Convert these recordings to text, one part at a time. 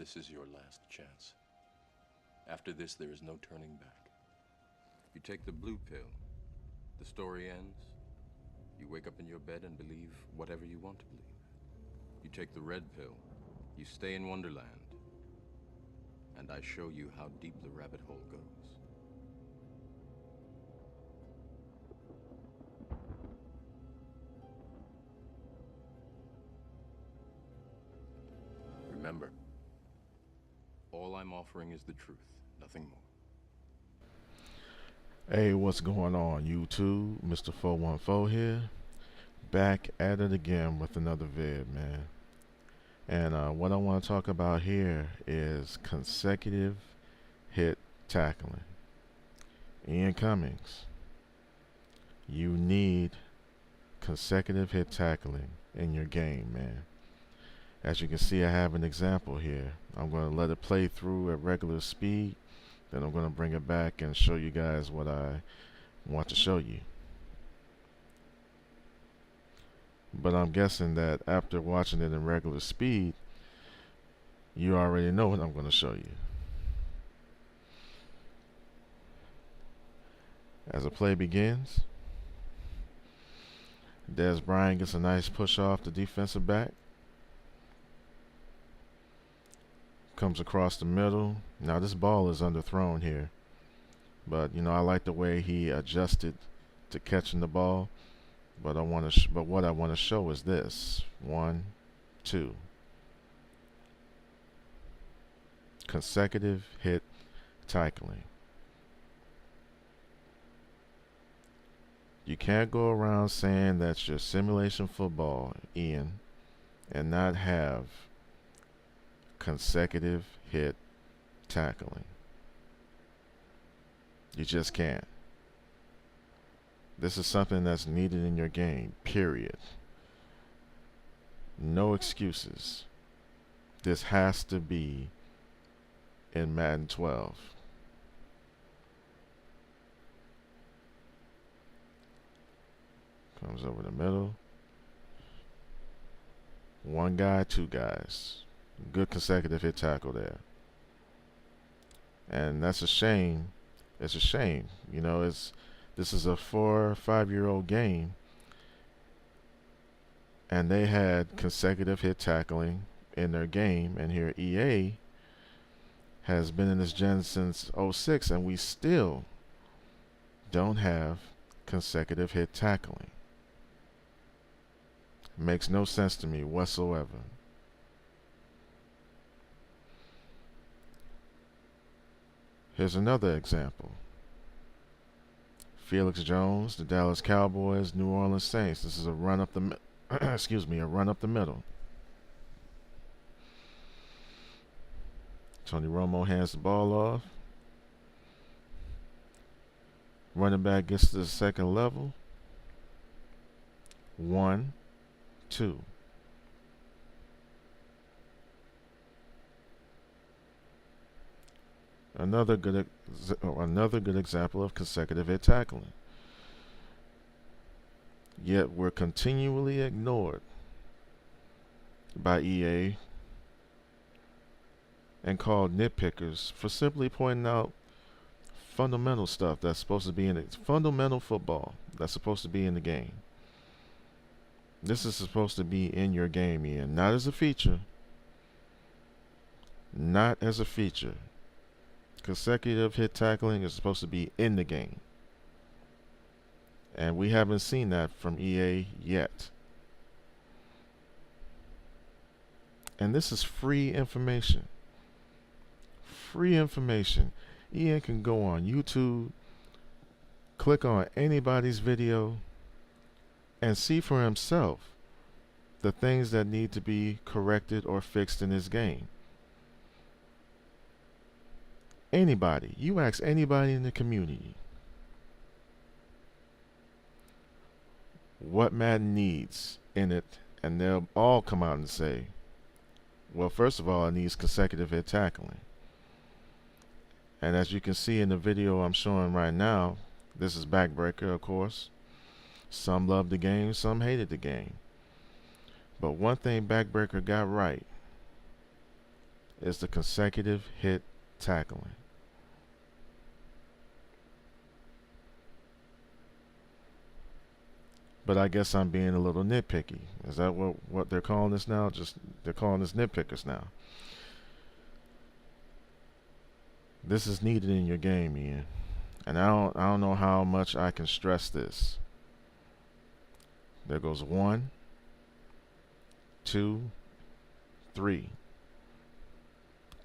This is your last chance. After this, there is no turning back. You take the blue pill, the story ends. You wake up in your bed and believe whatever you want to believe. You take the red pill, you stay in Wonderland, and I show you how deep the rabbit hole goes. Remember, all I'm offering is the truth, nothing more. Hey, what's going on YouTube? Mr. 414 here, back at it again with another vid, man. And what I want to talk about here is consecutive hit tackling. Ian Cummings, you need consecutive hit tackling in your game, man. As you can see, I have an example here. I'm going to let it play through at regular speed. Then I'm going to bring it back and show you guys what I want to show you. But I'm guessing that after watching it in regular speed, you already know what I'm going to show you. As the play begins, Dez Bryant gets a nice push off the defensive back. Comes across the middle. Now this ball is underthrown here, but you know, I like the way he adjusted to catching the ball. But what I want to show is this: 1, 2, consecutive hit tackling. You can't go around saying that's your simulation football, Ian, and not have consecutive hit tackling. You just can't. This is something that's needed in your game, period. No excuses. This has to be in Madden 12. Comes over the middle. One guy, two guys. Good consecutive hit tackle there. And that's a shame. It's a shame. You know, this is a 4 or 5-year-old game, and they had consecutive hit tackling in their game, and here EA has been in this gen since '06, and we still don't have consecutive hit tackling. Makes no sense to me whatsoever. Here's another example. Felix Jones, the Dallas Cowboys, New Orleans Saints. This is a run up the excuse me, a run up the middle. Tony Romo hands the ball off. Running back gets to the second level. 1, 2. Another good example of consecutive hit tackling. Yet we're continually ignored by EA and called nitpickers for simply pointing out fundamental stuff that's supposed to be in it. Fundamental football that's supposed to be in the game. This is supposed to be in your game, Ian, not as a feature. Not as a feature. Consecutive hit tackling is supposed to be in the game. And we haven't seen that from EA yet. And this is free information. Free information. Ian can go on YouTube, click on anybody's video, and see for himself the things that need to be corrected or fixed in his game. Anybody, you ask anybody in the community what Madden needs in it, and they'll all come out and say, well, first of all, it needs consecutive hit tackling. And as you can see in the video I'm showing right now, this is Backbreaker, of course. Some loved the game, some hated the game. But one thing Backbreaker got right is the consecutive hit tackling. But I guess I'm being a little nitpicky. Is that what they're calling this now? Just they're calling this nitpickers now. This is needed in your game, Ian. And I don't know how much I can stress this. There goes 1, 2, 3.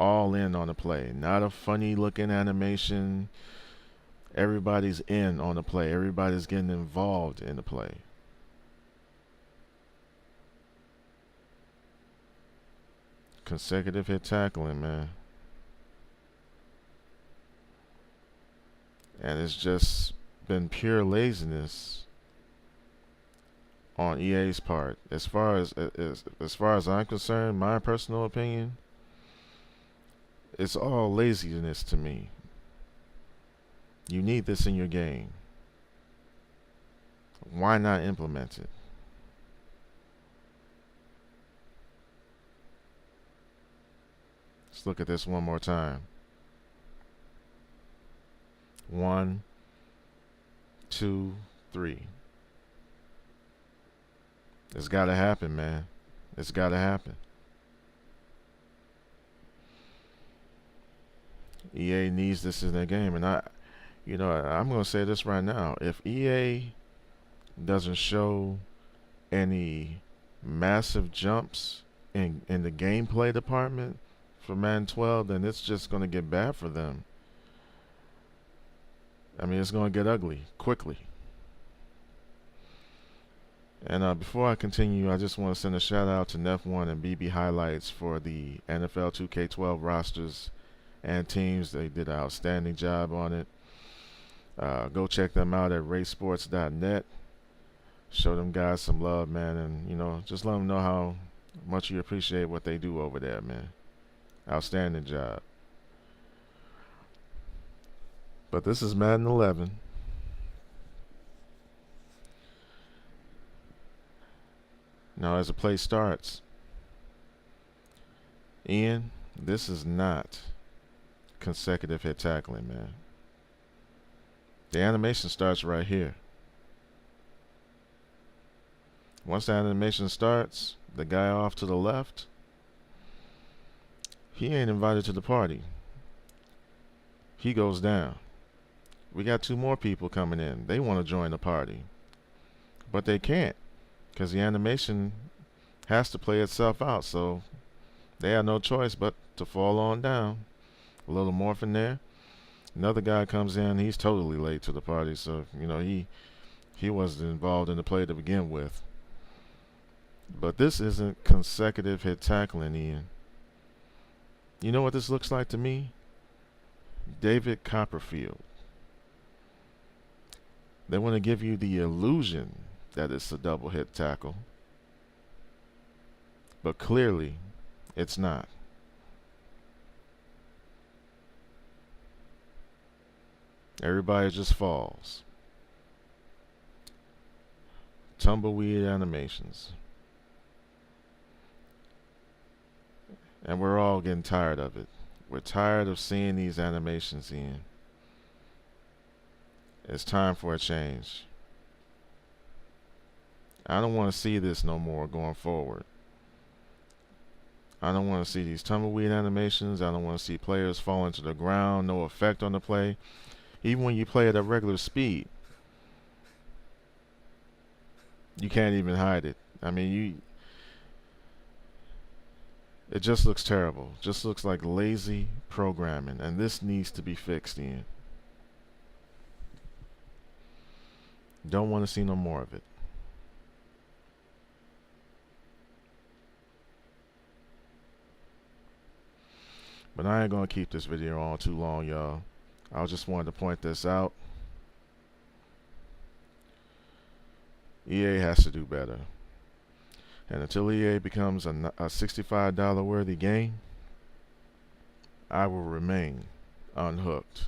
All in on the play. Not a funny looking animation. Everybody's in on the play. Everybody's getting involved in the play. Consecutive hit tackling, man. And it's just been pure laziness on EA's part. As far as I'm concerned, my personal opinion, it's all laziness to me. You need this in your game. Why not implement it? Let's look at this one more time. 1, 2, 3. It's got to happen, man. It's got to happen. EA needs this in their game, and I'm going to say this right now. If EA doesn't show any massive jumps in the gameplay department for Madden 12, then it's just going to get bad for them. I mean, it's going to get ugly quickly. And before I continue, I just want to send a shout out to Nef1 and BB Highlights for the NFL 2K12 rosters and teams. They did an outstanding job on it. Go check them out at racesports.net. Show them guys some love, man, and just let them know how much you appreciate what they do over there, man. Outstanding job. But this is Madden 11. Now, as the play starts, Ian, this is not consecutive hit tackling, man. The animation starts right here. Once the animation starts, the guy off to the left, he ain't invited to the party. He goes down. We got 2 more people coming in. They want to join the party, but they can't because the animation has to play itself out. So they have no choice but to fall on down. A little morph in there. Another guy comes in. He's totally late to the party, so he wasn't involved in the play to begin with. But this isn't consecutive hit tackling, Ian. You know what this looks like to me? David Copperfield. They want to give you the illusion that it's a double hit tackle, but clearly it's not. Everybody just falls. Tumbleweed animations. And we're all getting tired of it. We're tired of seeing these animations in. It's time for a change. I don't want to see this no more going forward. I don't want to see these tumbleweed animations. I don't want to see players falling to the ground, no effect on the play. Even when you play at a regular speed, you can't even hide it. I mean, it just looks terrible. Just looks like lazy programming, and this needs to be fixed, Ian. Don't want to see no more of it. But I ain't going to keep this video on too long, y'all. I just wanted to point this out. EA has to do better. And until EA becomes a $65 worthy game, I will remain unhooked.